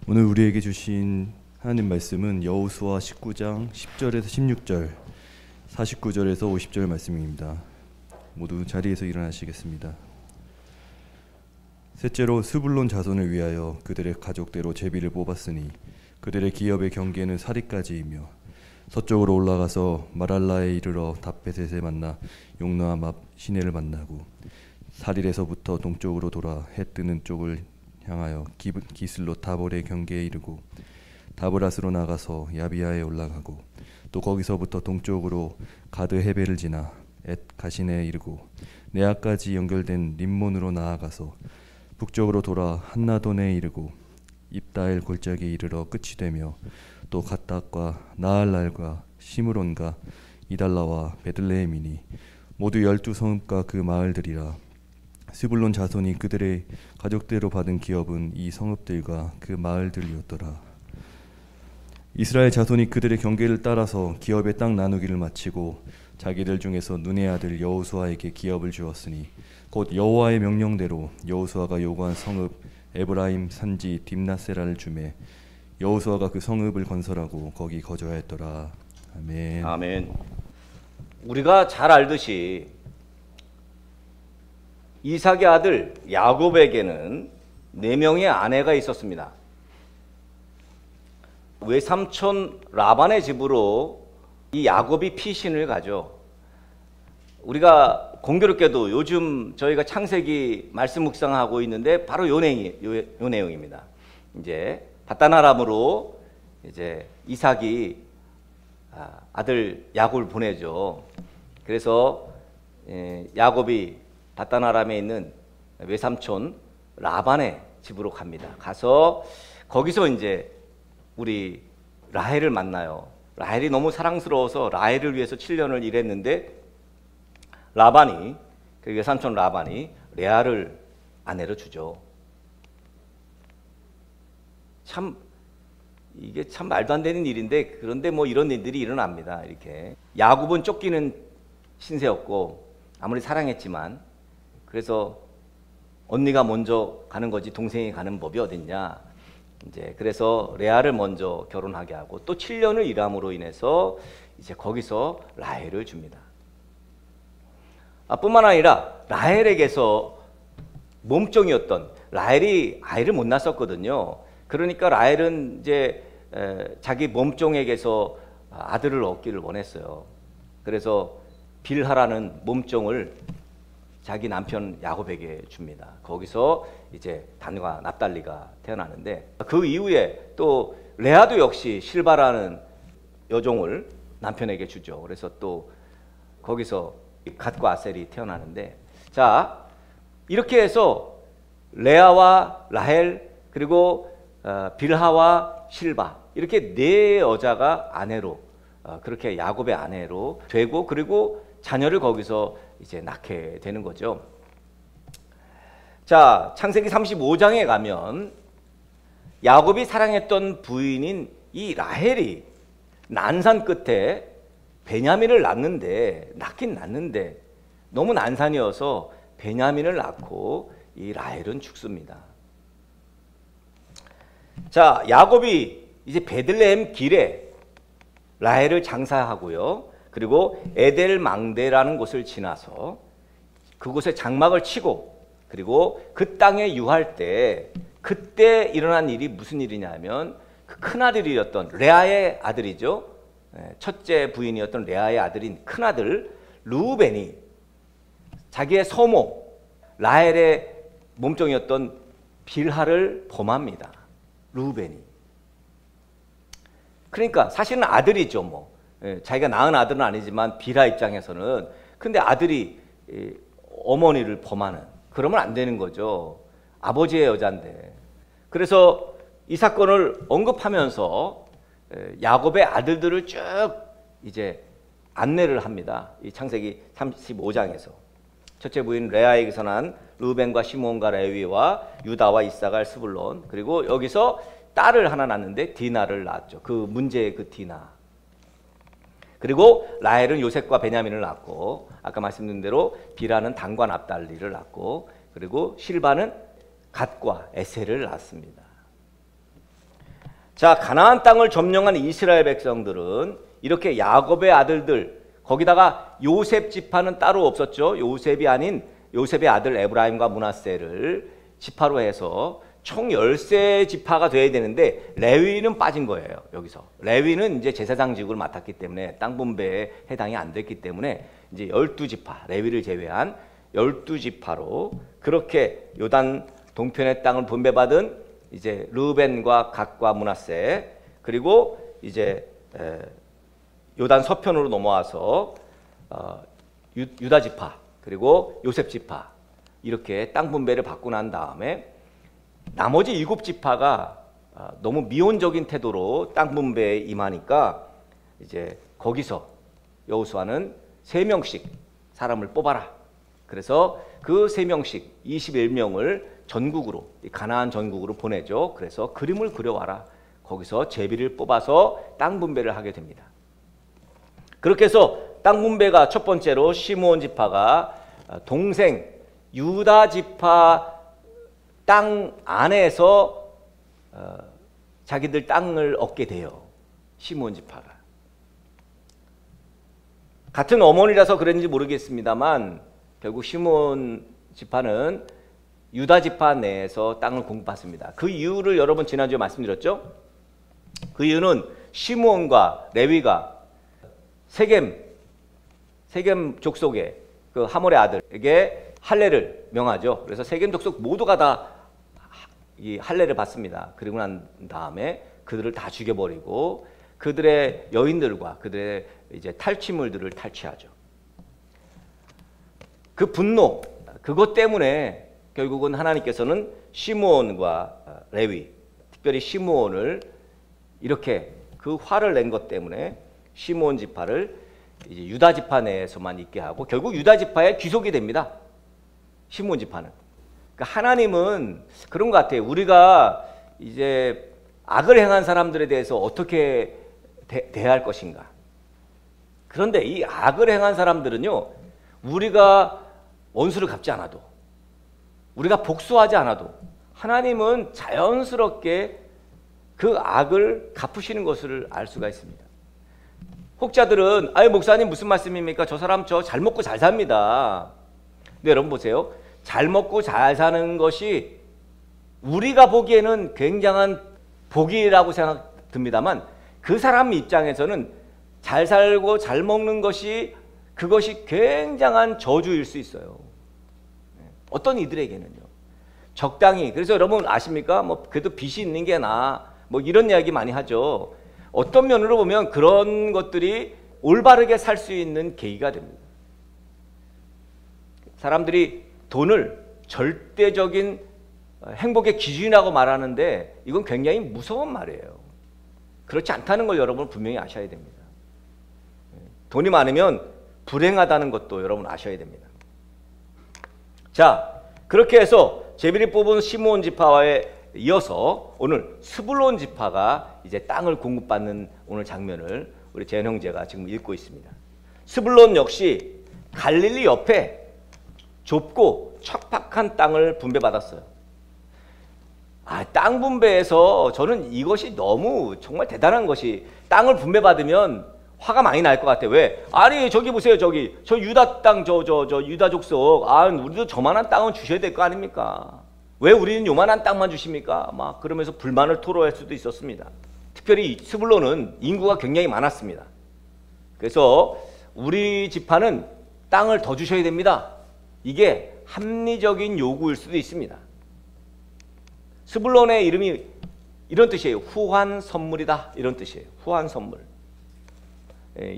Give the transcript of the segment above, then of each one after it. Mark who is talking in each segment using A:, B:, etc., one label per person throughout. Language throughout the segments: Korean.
A: 오늘 우리에게 주신 하나님 말씀은 여호수아 19장 10절에서 16절, 49절에서 50절 말씀입니다. 모두 자리에서 일어나시겠습니다. 셋째로 스불론 자손을 위하여 그들의 가족대로 제비를 뽑았으니 그들의 기업의 경계는 사리까지이며 서쪽으로 올라가서 마랄라에 이르러 다베셋에 만나 용노암 앞 시내를 만나고 사릴에서부터 동쪽으로 돌아 해 뜨는 쪽을 향하여 기슬로 다볼의 경계에 이르고 다브라스로 나가서 야비아에 올라가고 또 거기서부터 동쪽으로 가드 헤벨을 지나 엣 가신에 이르고 네아까지 연결된 림몬으로 나아가서 북쪽으로 돌아 한나돈에 이르고 입다엘 골짜기에 이르러 끝이 되며 또 갓닥과 나알랄과 시므론과 이달라와 베들레헴이니 모두 12성읍과 그 마을들이라. 스불론 자손이 그들의 가족대로 받은 기업은 이 성읍들과 그 마을들이었더라. 이스라엘 자손이 그들의 경계를 따라서 기업의 땅 나누기를 마치고 자기들 중에서 눈의 아들 여호수아에게 기업을 주었으니 곧 여호와의 명령대로 여호수아가 요구한 성읍 에브라임 산지 딥나세라를 주매 여호수아가 그 성읍을 건설하고 거기 거주하였더라. 아멘.
B: 아멘. 우리가 잘 알듯이 이삭의 아들 야곱에게는 4명의 아내가 있었습니다. 외삼촌 라반의 집으로 이 야곱이 피신을 가죠. 우리가 공교롭게도 요즘 저희가 창세기 말씀 묵상하고 있는데 바로 요 내용입니다. 이제 바다나람으로 이제 이삭이 아들 야곱을 보내죠. 그래서 야곱이 바다나람에 있는 외삼촌 라반의 집으로 갑니다. 가서 거기서 이제 우리 라헬을 만나요. 라헬이 너무 사랑스러워서 라헬을 위해서 7년을 일했는데 라반이, 그 외삼촌 라반이 레아를 아내로 주죠. 참 이게 참 말도 안 되는 일인데 그런데 뭐 이런 일들이 일어납니다. 이렇게 야곱은 쫓기는 신세였고 아무리 사랑했지만 그래서 언니가 먼저 가는 거지 동생이 가는 법이 어딨냐. 이제 그래서 레아를 먼저 결혼하게 하고 또 7년을 일함으로 인해서 이제 거기서 라헬을 줍니다. 뿐만 아니라 라헬에게서 몸종이었던 라헬이 아이를 못 낳았었거든요. 그러니까 라헬은 이제 자기 몸종에게서 아들을 얻기를 원했어요. 그래서 빌하라는 몸종을 자기 남편 야곱에게 줍니다. 거기서 이제 단과 납달리가 태어나는데 그 이후에 또 레아도 역시 실바라는 여종을 남편에게 주죠. 그래서 또 거기서 갓과 아셀이 태어나는데 자 이렇게 해서 레아와 라헬 그리고 빌하와 실바 이렇게 4여자가 아내로 그렇게 야곱의 아내로 되고 그리고 자녀를 거기서 이제 낳게 되는 거죠. 자, 창세기 35장에 가면 야곱이 사랑했던 부인인 이 라헬이 난산 끝에 베냐민을 낳긴 낳는데 너무 난산이어서 베냐민을 낳고 이 라헬은 죽습니다. 자, 야곱이 이제 베들레헴 길에 라헬을 장사하고요. 그리고 에델 망대라는 곳을 지나서 그곳에 장막을 치고 그리고 그 땅에 유할 때 그때 일어난 일이 무슨 일이냐면 그 큰아들이었던 레아의 아들이죠. 첫째 부인이었던 레아의 아들인 큰아들 르우벤이 자기의 서모 라헬의 몸종이었던 빌하를 범합니다. 르우벤이. 그러니까 사실은 아들이죠. 뭐 자기가 낳은 아들은 아니지만 빌하 입장에서는 근데 아들이 어머니를 범하는 그러면 안 되는 거죠. 아버지의 여자인데. 그래서 이 사건을 언급하면서 야곱의 아들들을 쭉 이제 안내를 합니다. 이 창세기 35장에서 첫째 부인 레아에게서 난 르우벤과 시몬과 레위와 유다와 이사갈 스불론 그리고 여기서 딸을 하나 낳는데 디나를 낳았죠. 그 문제의 그 디나. 그리고 라헬은 요셉과 베냐민을 낳고 아까 말씀드린 대로 빌하는 단과 납달리를 낳고 그리고 실바는 갓과 에셀을 낳습니다. 자, 가나안 땅을 점령한 이스라엘 백성들은 이렇게 야곱의 아들들, 거기다가 요셉 지파는 따로 없었죠. 요셉이 아닌 요셉의 아들 에브라임과 므낫세를 지파로 해서 총 13 지파가 돼야 되는데 레위는 빠진 거예요. 여기서 레위는 이제 제사장직을 맡았기 때문에 땅 분배에 해당이 안 됐기 때문에 이제 12지파, 레위를 제외한 12지파로 그렇게 요단 동편의 땅을 분배받은 이제 르벤과 갓과 므낫세, 그리고 이제 요단 서편으로 넘어와서 유다 지파, 그리고 요셉 지파, 이렇게 땅 분배를 받고 난 다음에 나머지 7지파가 너무 미온적인 태도로 땅 분배에 임하니까 이제 거기서 여호수아는 3명씩 사람을 뽑아라. 그래서 그 3명씩 21명을 전국으로, 가나안 전국으로 보내죠. 그래서 그림을 그려와라. 거기서 제비를 뽑아서 땅 분배를 하게 됩니다. 그렇게 해서 땅 분배가 첫 번째로 시므온 지파가 동생 유다 지파 땅 안에서 자기들 땅을 얻게 돼요. 시므온 지파가. 같은 어머니라서 그런지 모르겠습니다만 결국 시므온 지파는 유다 지파 내에서 땅을 공급받습니다. 그 이유를 여러분 지난주에 말씀드렸죠? 그 이유는 시므온과 레위가 세겜 족속의 그 하몰의 아들에게 할례를 명하죠. 그래서 세겜 족속 모두가 다 이 할례를 받습니다. 그리고 난 다음에 그들을 다 죽여버리고 그들의 여인들과 그들의 이제 탈취물들을 탈취하죠. 그 분노, 그것 때문에 결국은 하나님께서는 시므온과 레위, 특별히 시므온을 이렇게 그 화를 낸 것 때문에 시므온 지파를 이제 유다 지파 내에서만 있게 하고 결국 유다 지파에 귀속이 됩니다. 시므온 지파는. 그러니까 하나님은 그런 것 같아요. 우리가 이제 악을 행한 사람들에 대해서 어떻게 대할 것인가. 그런데 이 악을 행한 사람들은요, 우리가 원수를 갚지 않아도, 우리가 복수하지 않아도 하나님은 자연스럽게 그 악을 갚으시는 것을 알 수가 있습니다. 혹자들은 아유 목사님 무슨 말씀입니까? 저 사람 저 잘 먹고 잘 삽니다. 근데 여러분 보세요. 잘 먹고 잘 사는 것이 우리가 보기에는 굉장한 복이라고 생각 듭니다만 그 사람 입장에서는 잘 살고 잘 먹는 것이 그것이 굉장한 저주일 수 있어요. 어떤 이들에게는요. 적당히. 그래서 여러분 아십니까? 뭐 그래도 빚이 있는 게 나아. 뭐 이런 이야기 많이 하죠. 어떤 면으로 보면 그런 것들이 올바르게 살 수 있는 계기가 됩니다. 사람들이 돈을 절대적인 행복의 기준이라고 말하는데 이건 굉장히 무서운 말이에요. 그렇지 않다는 걸 여러분 분명히 아셔야 됩니다. 돈이 많으면 불행하다는 것도 여러분 아셔야 됩니다. 자, 그렇게 해서 제비를 뽑은 시므온 지파에 이어서 오늘 스불론 지파가 이제 땅을 공급받는 오늘 장면을 우리 재현 형제가 지금 읽고 있습니다. 스불론 역시 갈릴리 옆에 좁고 척박한 땅을 분배받았어요. 땅 분배에서 저는 이것이 너무 정말 대단한 것이 땅을 분배받으면 화가 많이 날 것 같아요. 왜? 아니 저기 보세요. 저기 저 유다 땅 저 유다 족속 우리도 저만한 땅은 주셔야 될 거 아닙니까? 왜 우리는 요만한 땅만 주십니까? 막 그러면서 불만을 토로할 수도 있었습니다. 특별히 스불론은 인구가 굉장히 많았습니다. 그래서 우리 지파는 땅을 더 주셔야 됩니다. 이게 합리적인 요구일 수도 있습니다. 스불론의 이름이 이런 뜻이에요. 후한 선물이다. 이런 뜻이에요. 후한 선물.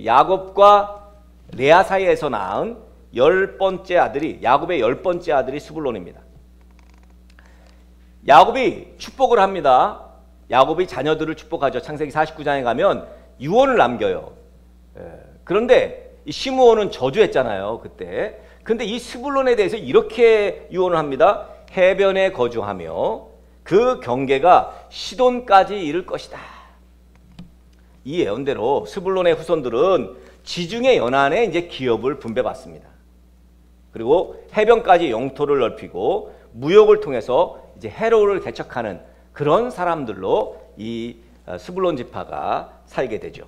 B: 야곱과 레아 사이에서 낳은 10번째 아들이, 야곱의 10번째 아들이 스불론입니다. 야곱이 축복을 합니다. 야곱이 자녀들을 축복하죠. 창세기 49장에 가면 유언을 남겨요. 그런데 이 시므온은 저주했잖아요. 그때. 근데 이 스불론에 대해서 이렇게 유언을 합니다. 해변에 거주하며 그 경계가 시돈까지 이를 것이다. 이 예언대로 스불론의 후손들은 지중해 연안에 이제 기업을 분배받습니다. 그리고 해변까지 영토를 넓히고 무역을 통해서 이제 해로를 개척하는 그런 사람들로 이 스불론 지파가 살게 되죠.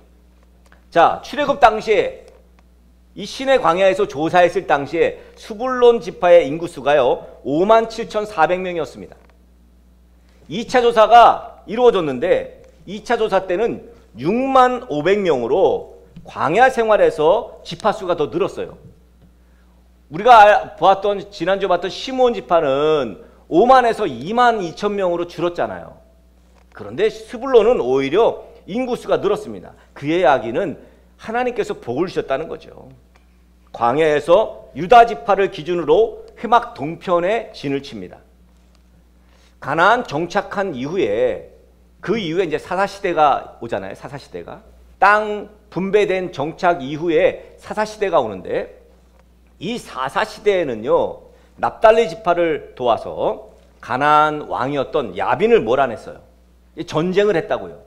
B: 자, 출애굽 당시에 이 시내 광야에서 조사했을 당시에 스불론 지파의 인구수가요 57,400명이었습니다. 2차 조사가 이루어졌는데 2차 조사 때는 6500명으로 광야 생활에서 지파 수가 더 늘었어요. 우리가 보았던 지난주에 봤던 시므온 지파는 5만에서 2만 2천 명으로 줄었잖아요. 그런데 스불론은 오히려 인구수가 늘었습니다. 그의 이야기는 하나님께서 복을 주셨다는 거죠. 광야에서 유다 지파를 기준으로 회막 동편에 진을 칩니다. 가나안 정착한 이후에 그 이후에 이제 사사시대가 오잖아요. 사사시대가. 땅 분배된 정착 이후에 사사시대가 오는데 이 사사시대에는요. 납달리 지파를 도와서 가나안 왕이었던 야빈을 몰아냈어요. 전쟁을 했다고요.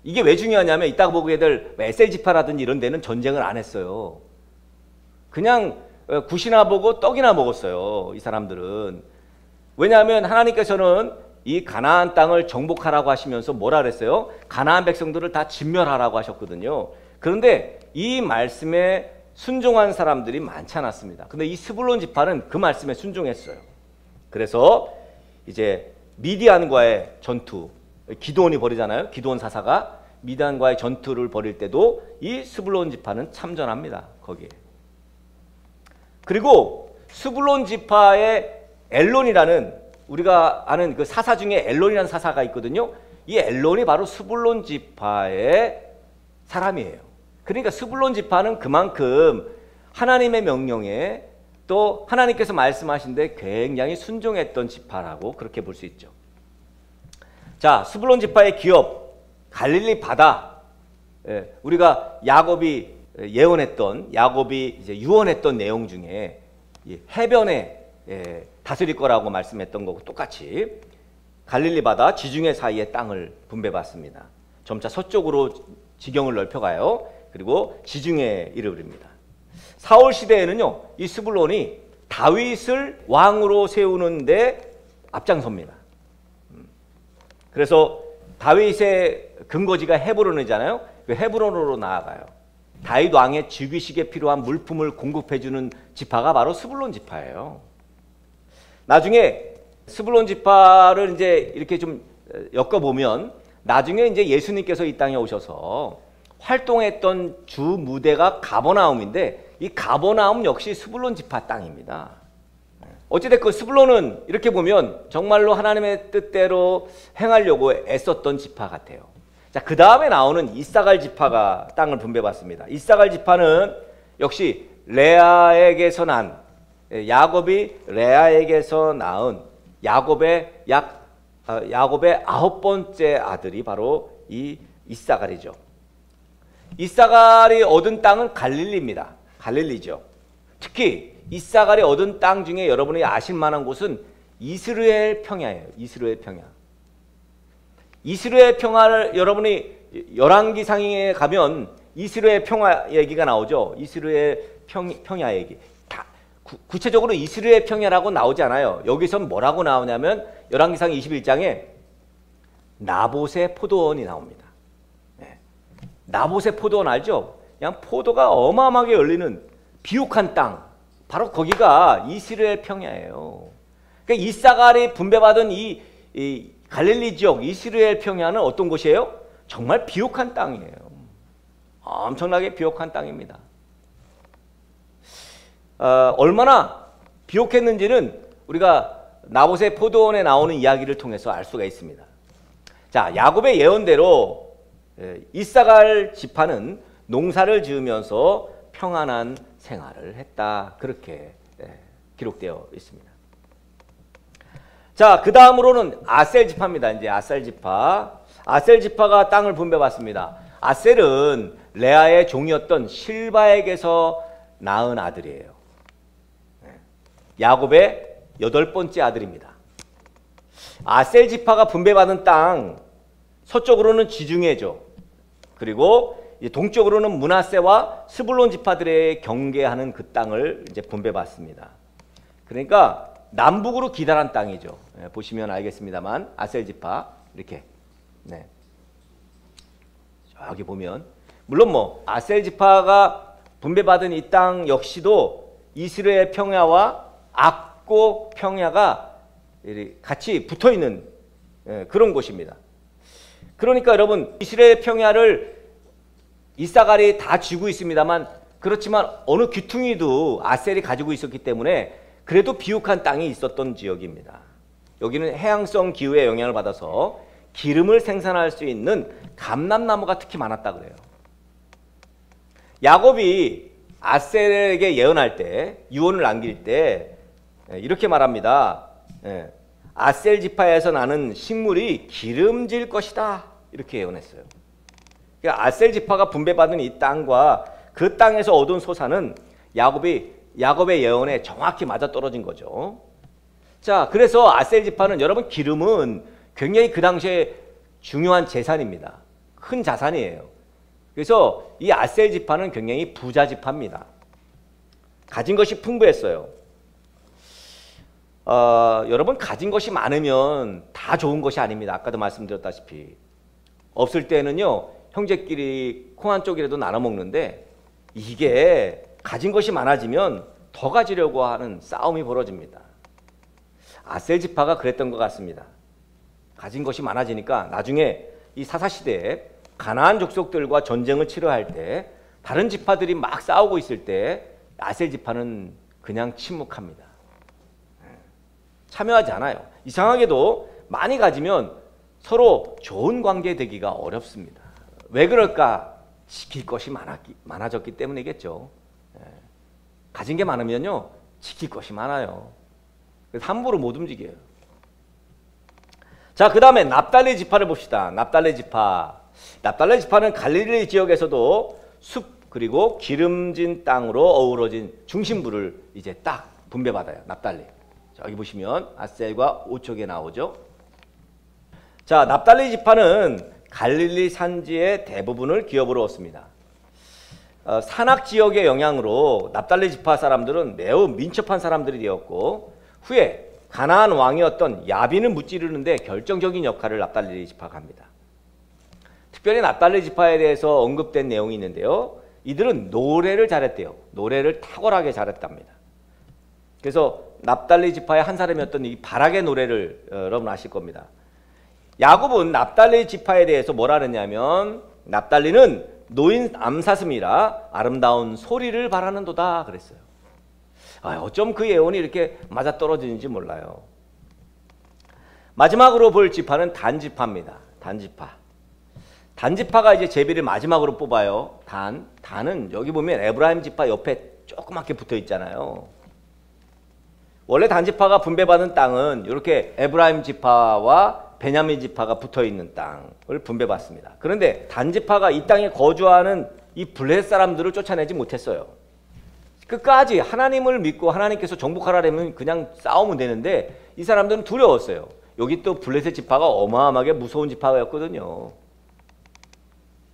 B: 이게 왜 중요하냐면 이따가 보게 될 에셀 지파라든지 이런 데는 전쟁을 안 했어요. 그냥 굿이나 보고 떡이나 먹었어요. 이 사람들은. 왜냐하면 하나님께서는 이 가나안 땅을 정복하라고 하시면서 뭐라 그랬어요? 가나안 백성들을 다 진멸하라고 하셨거든요. 그런데 이 말씀에 순종한 사람들이 많지 않았습니다. 근데 이 스불론 지파는 그 말씀에 순종했어요. 그래서 이제 미디안과의 전투, 기드온이 벌이잖아요. 기드온 사사가 미디안과의 전투를 벌일 때도 이 스불론 지파는 참전합니다. 거기에. 그리고 스불론 지파의 엘론이라는 우리가 아는 그 사사 중에 엘론이라는 사사가 있거든요. 이 엘론이 바로 스불론 지파의 사람이에요. 그러니까 스불론 지파는 그만큼 하나님의 명령에 또 하나님께서 말씀하신 데 굉장히 순종했던 지파라고 그렇게 볼 수 있죠. 자, 스불론 지파의 기업 갈릴리 바다. 우리가 야곱이 예언했던 야곱이 이제 유언했던 내용 중에 해변에 다스릴 거라고 말씀했던 거고 똑같이 갈릴리 바다 지중해 사이의 땅을 분배받습니다. 점차 서쪽으로 지경을 넓혀가요. 그리고 지중해에 이르릅니다. 사울 시대에는요, 이 스불론이 다윗을 왕으로 세우는데 앞장섭니다. 그래서 다윗의 근거지가 헤브론이잖아요. 그 헤브론으로 나아가요. 다윗 왕의 즉위식에 필요한 물품을 공급해주는 지파가 바로 스불론 지파예요. 나중에 스불론 지파를 이제 이렇게 좀 엮어보면 나중에 이제 예수님께서 이 땅에 오셔서 활동했던 주 무대가 가버나움인데 이 가버나움 역시 스불론 지파 땅입니다. 어찌됐건 스불론은 이렇게 보면 정말로 하나님의 뜻대로 행하려고 애썼던 지파 같아요. 자, 그 다음에 나오는 이사갈 지파가 땅을 분배받습니다. 이사갈 지파는 역시 레아에게서 난 야곱이 레아에게서 낳은 야곱의 9번째 아들이 바로 이 이사갈이죠. 이사갈이 얻은 땅은 갈릴리입니다. 갈릴리죠. 특히 이사갈이 얻은 땅 중에 여러분이 아실 만한 곳은 이스라엘 평야예요. 이스라엘 평야. 이스라엘 평야를 여러분이 열왕기상에 가면 이스라엘 평야 얘기가 나오죠. 이스라엘 평야 얘기. 구체적으로 이스라엘 평야라고 나오지 않아요. 여기선 뭐라고 나오냐면 열왕기상 21장에 나봇의 포도원이 나옵니다. 나봇의 포도원 알죠? 그냥 포도가 어마어마하게 열리는 비옥한 땅. 바로 거기가 이스라엘 평야예요. 그러니까 이사갈이 분배받은 이 갈릴리 지역 이스라엘 평야는 어떤 곳이에요? 정말 비옥한 땅이에요. 엄청나게 비옥한 땅입니다. 얼마나 비옥했는지는 우리가 나봇의 포도원에 나오는 이야기를 통해서 알 수가 있습니다. 자, 야곱의 예언대로 이사갈 지파는 농사를 지으면서 평안한 생활을 했다. 그렇게 기록되어 있습니다. 자, 그 다음으로는 아셀 지파입니다. 이제 아셀 지파. 아셀 지파가 땅을 분배받습니다. 아셀은 레아의 종이었던 실바에게서 낳은 아들이에요. 야곱의 8번째 아들입니다. 아셀 지파가 분배받은 땅 서쪽으로는 지중해죠. 그리고 동쪽으로는 므낫세와 스불론 지파들의 경계하는 그 땅을 이제 분배받습니다. 그러니까 남북으로 기달한 땅이죠. 보시면 알겠습니다만 아셀 지파 이렇게 저기 보면 물론 뭐 아셀 지파가 분배받은 이 땅 역시도 이스라엘 평야와 악고 평야가 같이 붙어 있는 그런 곳입니다. 그러니까 여러분 이스라엘 평야를 이사갈이 다 쥐고 있습니다만 그렇지만 어느 귀퉁이도 아셀이 가지고 있었기 때문에 그래도 비옥한 땅이 있었던 지역입니다. 여기는 해양성 기후의 영향을 받아서 기름을 생산할 수 있는 감람나무가 특히 많았다 그래요. 야곱이 아셀에게 예언할 때 유언을 남길 때 이렇게 말합니다. 아셀 지파에서 나는 식물이 기름질 것이다 이렇게 예언했어요. 그러니까 아셀 지파가 분배받은 이 땅과 그 땅에서 얻은 소산은 야곱의 예언에 정확히 맞아떨어진 거죠. 자, 그래서 아셀 지파는 여러분 기름은 굉장히 그 당시에 중요한 재산입니다. 큰 자산이에요. 그래서 이 아셀 지파는 굉장히 부자 지파입니다. 가진 것이 풍부했어요. 여러분 가진 것이 많으면 다 좋은 것이 아닙니다. 아까도 말씀드렸다시피 없을 때는요 형제끼리 콩 한 쪽이라도 나눠 먹는데 이게 가진 것이 많아지면 더 가지려고 하는 싸움이 벌어집니다. 아셀 지파가 그랬던 것 같습니다. 가진 것이 많아지니까 나중에 이 사사시대에 가나안 족속들과 전쟁을 치러야 할 때 다른 지파들이 막 싸우고 있을 때 아셀 지파는 그냥 침묵합니다. 참여하지 않아요. 이상하게도 많이 가지면 서로 좋은 관계 되기가 어렵습니다. 왜 그럴까? 지킬 것이 많아졌기 때문이겠죠. 가진 게 많으면요 지킬 것이 많아요. 그래서 함부로 못 움직여요. 자, 그 다음에 납달리 지파를 봅시다. 납달리 지파는 갈릴리 지역에서도 숲 그리고 기름진 땅으로 어우러진 중심부를 이제 딱 분배받아요. 납달리. 여기 보시면 아셀과 오쪽에 나오죠. 자, 납달리 지파는 갈릴리 산지의 대부분을 기업으로 얻습니다. 산악 지역의 영향으로 납달리 지파 사람들은 매우 민첩한 사람들이 되었고 후에 가나안 왕이었던 야빈을 무찌르는데 결정적인 역할을 납달리 지파가 합니다. 특별히 납달리 지파에 대해서 언급된 내용이 있는데요. 이들은 노래를 잘했대요. 노래를 탁월하게 잘했답니다. 그래서 납달리 지파의 한 사람이었던 이 바락의 노래를 여러분 아실 겁니다. 야곱은 납달리 지파에 대해서 뭐라 그랬냐면 납달리는 노인 암사슴이라 아름다운 소리를 바라는도다 그랬어요. 어쩜 그 예언이 이렇게 맞아떨어지는지 몰라요. 마지막으로 볼 지파는 단지파입니다. 단지파가 이제 제비를 마지막으로 뽑아요. 단은 여기 보면 에브라임 지파 옆에 조그맣게 붙어 있잖아요. 원래 단지파가 분배받은 땅은 이렇게 에브라임 지파와 베냐민 지파가 붙어있는 땅을 분배받습니다. 그런데 단지파가 이 땅에 거주하는 이 블레셋 사람들을 쫓아내지 못했어요. 끝까지 하나님을 믿고 하나님께서 정복하라면 그냥 싸우면 되는데 이 사람들은 두려웠어요. 여기 또 블레셋 지파가 어마어마하게 무서운 지파였거든요.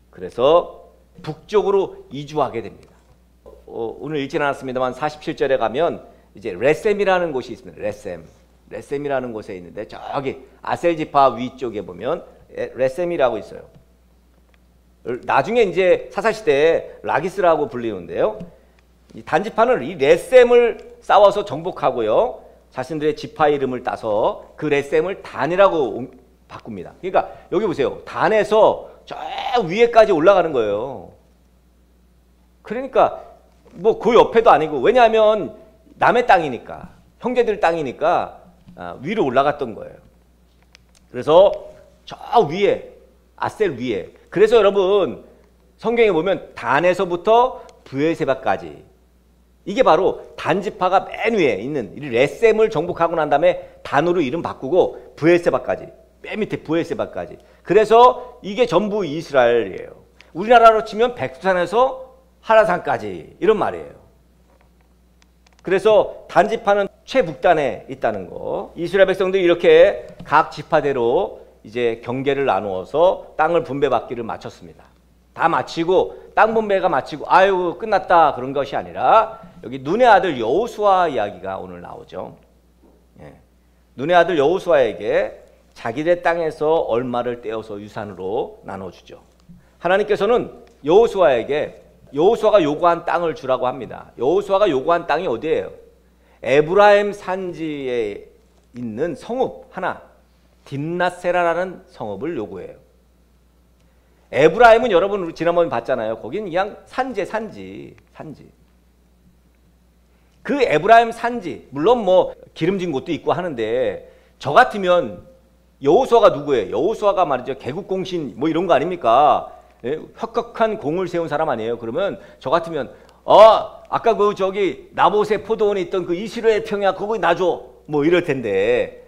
B: 그래서 북쪽으로 이주하게 됩니다. 오늘 읽지는 않았습니다만 47절에 가면 이제 레셈이라는 곳이 있습니다. 레셈이라는 곳에 있는데 저기 아셀 지파 위쪽에 보면 레셈이라고 있어요. 나중에 이제 사사시대에 라기스라고 불리는데요. 이 단지파는 이 레셈을 싸워서 정복하고요. 자신들의 지파 이름을 따서 그 레셈을 단이라고 바꿉니다. 그러니까 여기 보세요. 단에서 저 위에까지 올라가는 거예요. 그러니까 뭐 그 옆에도 아니고 왜냐하면 남의 땅이니까 형제들 땅이니까 위로 올라갔던 거예요. 그래서 저 위에 아셀 위에 그래서 여러분 성경에 보면 단에서부터 브에세바까지 이게 바로 단지파가 맨 위에 있는 레셈을 정복하고 난 다음에 단으로 이름 바꾸고 브에세바까지 맨 밑에 브에세바까지 그래서 이게 전부 이스라엘이에요. 우리나라로 치면 백두산에서 한라산까지 이런 말이에요. 그래서 단지파는 최북단에 있다는 거. 이스라엘 백성들이 이렇게 각 지파대로 이제 경계를 나누어서 땅을 분배받기를 마쳤습니다. 다 마치고 땅 분배가 마치고 아유 끝났다 그런 것이 아니라 여기 눈의 아들 여호수아 이야기가 오늘 나오죠. 눈의 아들 여호수아에게 자기네 땅에서 얼마를 떼어서 유산으로 나눠주죠. 하나님께서는 여호수아가 요구한 땅을 주라고 합니다. 여호수아가 요구한 땅이 어디예요? 에브라임 산지에 있는 성읍 하나, 딥낫세라라는 성읍을 요구해요. 에브라임은 여러분 우리 지난번에 봤잖아요. 거긴 그냥 산지. 그 에브라임 산지, 물론 뭐 기름진 곳도 있고 하는데, 저 같으면 여호수아가 누구예요? 여호수아가 말이죠, 개국공신 뭐 이런 거 아닙니까? 예? 혁혁한 공을 세운 사람 아니에요? 그러면 저 같으면 아까 그 저기 나봇의 포도원에 있던 그 이스라엘 평야 그거 놔줘 뭐 이럴 텐데,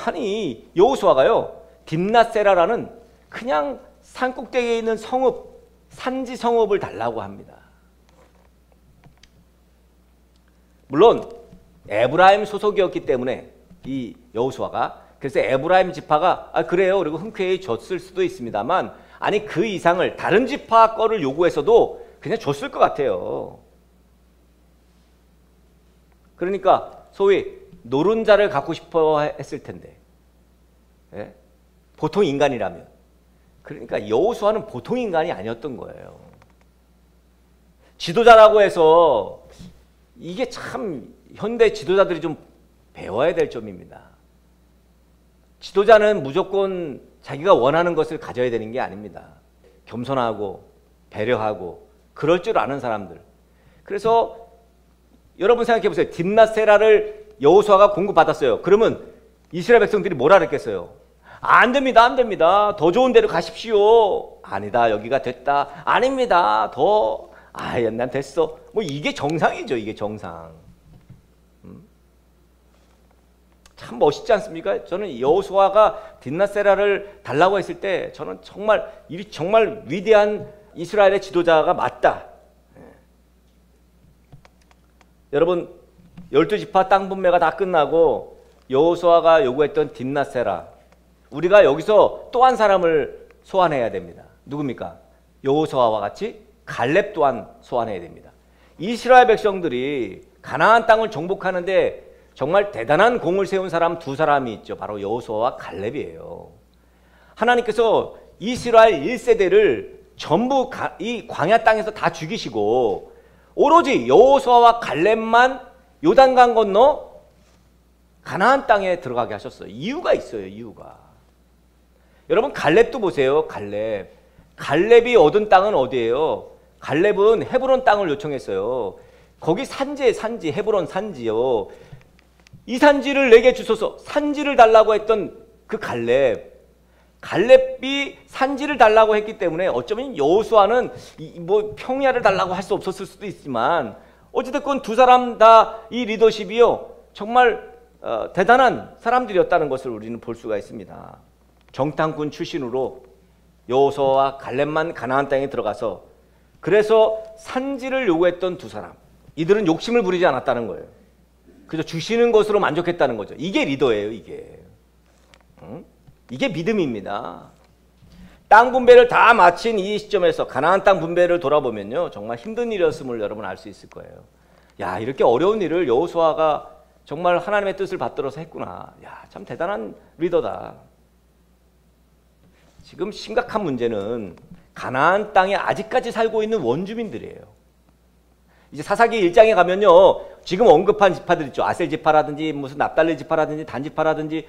B: 아니 여호수아가요 딥낫세라라는 그냥 산꼭대기에 있는 성읍, 산지 성읍을 달라고 합니다. 물론 에브라임 소속이었기 때문에 이 여호수아가, 그래서 에브라임 지파가 그래요 그리고 흔쾌히 줬을 수도 있습니다만, 아니 그 이상을 다른 지파 거를 요구해서도 그냥 줬을 것 같아요. 그러니까 소위 노른자를 갖고 싶어 했을 텐데, 예? 보통 인간이라면. 그러니까 여호수아는 보통 인간이 아니었던 거예요. 지도자라고 해서 이게 참 현대 지도자들이 좀 배워야 될 점입니다. 지도자는 무조건 자기가 원하는 것을 가져야 되는 게 아닙니다. 겸손하고 배려하고 그럴 줄 아는 사람들. 그래서 여러분 생각해 보세요. 딥낫세라를 여호수아가 공급받았어요. 그러면 이스라엘 백성들이 뭐라 그랬겠어요? 안 됩니다, 안 됩니다. 더 좋은 데로 가십시오. 아니다, 여기가 됐다. 아닙니다, 난 됐어. 뭐 이게 정상이죠, 이게 정상. 참 멋있지 않습니까? 저는 여호수아가 딥낫세라를 달라고 했을 때 저는 정말 위대한 이스라엘의 지도자가 맞다. 여러분 12지파 땅 분배가 다 끝나고 여호수아가 요구했던 딥낫세라, 우리가 여기서 또 한 사람을 소환해야 됩니다. 누굽니까? 여호수아와 같이 갈렙 또한 소환해야 됩니다. 이스라엘 백성들이 가나안 땅을 정복하는데 정말 대단한 공을 세운 사람 두 사람이 있죠. 바로 여호수아와 갈렙이에요. 하나님께서 이스라엘 1세대를 전부 이 광야 땅에서 다 죽이시고 오로지 여호수아와 갈렙만 요단강 건너 가나안 땅에 들어가게 하셨어요. 이유가 있어요, 이유가. 여러분 갈렙도 보세요. 갈렙이 얻은 땅은 어디예요? 갈렙은 헤브론 땅을 요청했어요. 거기 산지 헤브론 산지요. 이 산지를 내게 주소서. 산지를 달라고 했던 그 갈렙이 산지를 달라고 했기 때문에 어쩌면 여호수아는 뭐 평야를 달라고 할 수 없었을 수도 있지만, 어찌됐건 두 사람 다 이 리더십이요 정말 대단한 사람들이었다는 것을 우리는 볼 수가 있습니다. 정탐꾼 출신으로 여호수아와 갈렙만 가나안 땅에 들어가서, 그래서 산지를 요구했던 두 사람, 이들은 욕심을 부리지 않았다는 거예요. 그저 주시는 것으로 만족했다는 거죠. 이게 리더예요, 이게. 이게 믿음입니다. 땅 분배를 다 마친 이 시점에서 가나안 땅 분배를 돌아보면요 정말 힘든 일이었음을 여러분 알 수 있을 거예요. 야, 이렇게 어려운 일을 여호수아가 정말 하나님의 뜻을 받들어서 했구나. 야, 참 대단한 리더다. 지금 심각한 문제는 가나안 땅에 아직까지 살고 있는 원주민들이에요. 이제 사사기 1장에 가면요 지금 언급한 지파들 있죠. 아셀 지파라든지 무슨 납달리 지파라든지 단 지파라든지,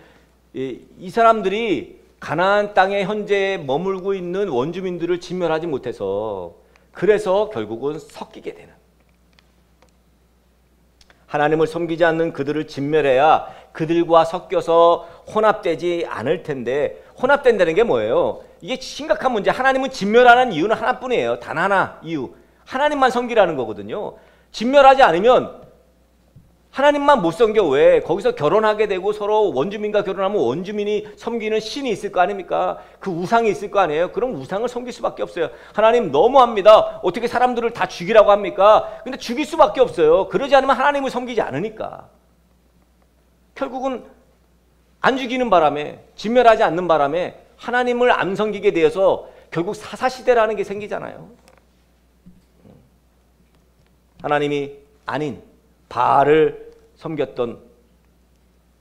B: 이 사람들이 가나안 땅에 현재 머물고 있는 원주민들을 진멸하지 못해서, 그래서 결국은 섞이게 되는, 하나님을 섬기지 않는 그들을 진멸해야 그들과 섞여서 혼합되지 않을 텐데, 혼합된다는 게 뭐예요? 이게 심각한 문제. 하나님은 진멸하는 이유는 하나뿐이에요. 단 하나 이유. 하나님만 섬기라는 거거든요. 진멸하지 않으면 하나님만 못 섬겨. 왜? 거기서 결혼하게 되고 서로 원주민과 결혼하면 원주민이 섬기는 신이 있을 거 아닙니까? 그 우상이 있을 거 아니에요? 그럼 우상을 섬길 수밖에 없어요. 하나님 너무합니다. 어떻게 사람들을 다 죽이라고 합니까? 근데 죽일 수밖에 없어요. 그러지 않으면 하나님을 섬기지 않으니까. 결국은 안 죽이는 바람에, 진멸하지 않는 바람에 하나님을 안 섬기게 되어서 결국 사사시대라는 게 생기잖아요. 하나님이 아닌 바알을 섬겼던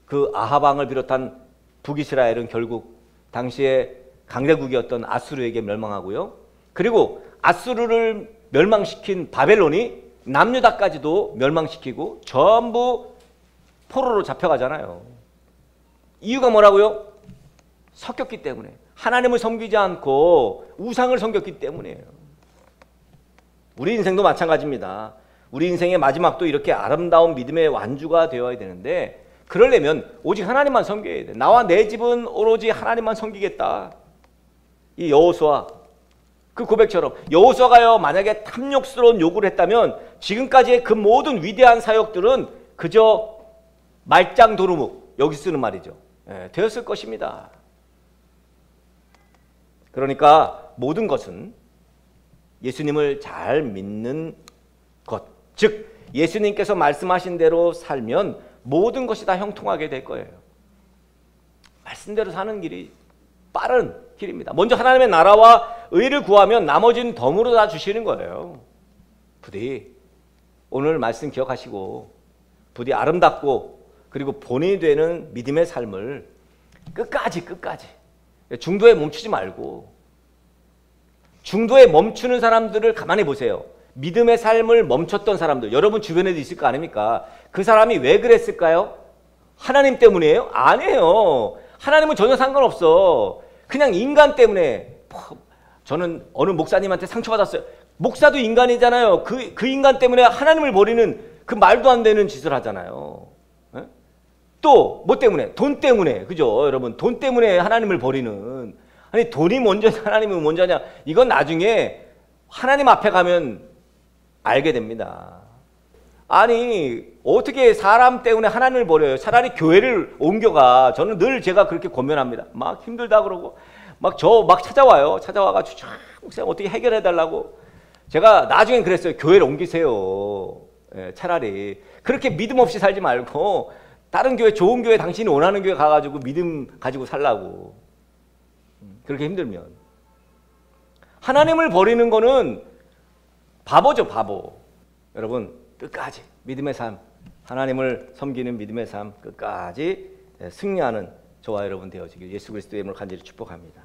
B: 그 아합 왕을 비롯한 북이스라엘은 결국 당시에 강대국이었던 아수르에게 멸망하고요. 그리고 아수르를 멸망시킨 바벨론이 남유다까지도 멸망시키고 전부 포로로 잡혀가잖아요. 이유가 뭐라고요? 섞였기 때문에. 하나님을 섬기지 않고 우상을 섬겼기 때문이에요. 우리 인생도 마찬가지입니다. 우리 인생의 마지막도 이렇게 아름다운 믿음의 완주가 되어야 되는데, 그러려면 오직 하나님만 섬겨야 돼. 나와 내 집은 오로지 하나님만 섬기겠다. 이 여호수아 그 고백처럼, 여호수아가요 만약에 탐욕스러운 요구를 했다면 지금까지의 그 모든 위대한 사역들은 그저 말짱 도루묵, 여기 쓰는 말이죠, 되었을 것입니다. 그러니까 모든 것은 예수님을 잘 믿는 것, 즉 예수님께서 말씀하신 대로 살면 모든 것이 다 형통하게 될 거예요. 말씀대로 사는 길이 빠른 길입니다. 먼저 하나님의 나라와 의를 구하면 나머지는 덤으로 다 주시는 거예요. 부디 오늘 말씀 기억하시고 부디 아름답고 그리고 본인이 되는 믿음의 삶을 끝까지 중도에 멈추지 말고, 중도에 멈추는 사람들을 가만히 보세요. 믿음의 삶을 멈췄던 사람들, 여러분 주변에도 있을 거 아닙니까? 그 사람이 왜 그랬을까요? 하나님 때문이에요? 아니에요. 하나님은 전혀 상관없어. 그냥 인간 때문에. 저는 어느 목사님한테 상처받았어요. 목사도 인간이잖아요. 그 인간 때문에 하나님을 버리는 그 말도 안 되는 짓을 하잖아요. 또 뭐 때문에? 돈 때문에. 그죠? 여러분, 돈 때문에 하나님을 버리는. 아니, 돈이 먼저냐 하나님이 먼저냐, 이건 나중에 하나님 앞에 가면 알게 됩니다. 아니, 어떻게 사람 때문에 하나님을 버려요? 차라리 교회를 옮겨가. 저는 늘 제가 그렇게 권면합니다. 막 힘들다 그러고 막 찾아와요. 찾아와가지고 목사님 어떻게 해결해 달라고. 제가 나중엔 그랬어요. 교회를 옮기세요. 차라리 그렇게 믿음 없이 살지 말고 다른 교회, 좋은 교회, 당신이 원하는 교회 가가지고 믿음 가지고 살라고. 그렇게 힘들면. 하나님을 버리는 거는 바보죠, 바보. 여러분, 끝까지 믿음의 삶, 하나님을 섬기는 믿음의 삶 끝까지 승리하는 저와 여러분 되어지길 예수 그리스도의 이름으로 간절히 축복합니다.